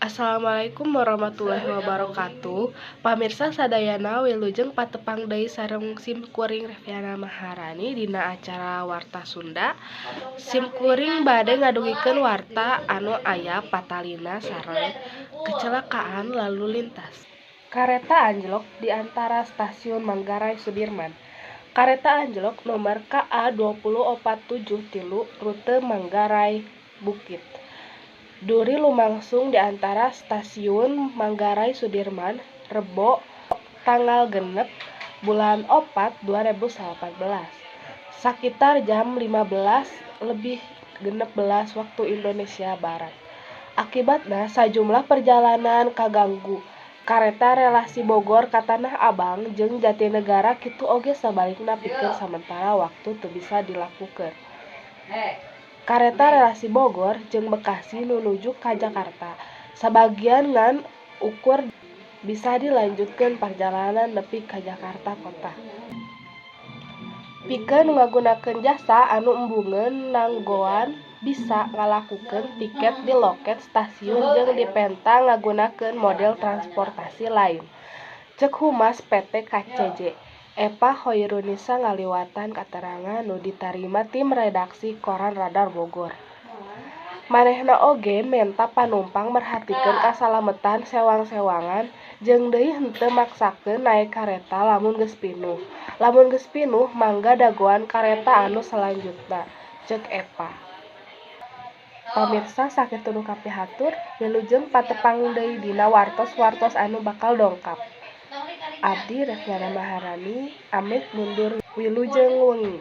Assalamualaikum warahmatullahi wabarakatuh. Pamirsa sadayana wilujeng patepang deui sareng simkuring Reviana Maharani dina acara Warta Sunda. Simkuring bade ngadugikeun warta anu aya patalina sareng kecelakaan lalu lintas. Kareta anjlok di antara stasiun Manggarai Sudirman. Kareta anjlok nomer KA 20473 rute Manggarai Bukit. Duri lumangsung di antara stasiun Manggarai Sudirman, Rebo, tanggal genep bulan Opat 2018, sakitar jam 15:16 waktu Indonesia Barat. Akibatna sajumlah perjalanan kaganggu. Kareta relasi Bogor ka Tanah Abang jeung Jatinegara kitu oge sabalikna pikeun samentara waktu teu bisa dilakukeun. Kareta relasi Bogor jeung Bekasi nuju ka Jakarta. Sabagian ngan ukur bisa dilanjutkeun perjalanan nepi ka Jakarta kota. Pikeun ngagunakeun jasa anu embungeun nanggoan bisa ngalakukeun tiket di loket stasiun jeung dipenta ngagunakeun model transportasi lain. Ceuk Humas PT KCJ Eva Hoirunisa ngaliwatan katerangan nu ditarima tim redaksi Koran Radar Bogor. Manehna oge menta panumpang merhatikeun kasalametan sewang-sewangan jeung deui henteu maksakeun naek kareta lamun geus pinuh. Lamun geus pinuh mangga dagoan kareta anu salanjutna, ceuk Eva. Pamirsa sakitu nu kapihatur, wilujeng patepang deui dina wartos-wartos anu bakal dongkap. Abdi Reviana Maharani, amit mundur wilujeng wengi.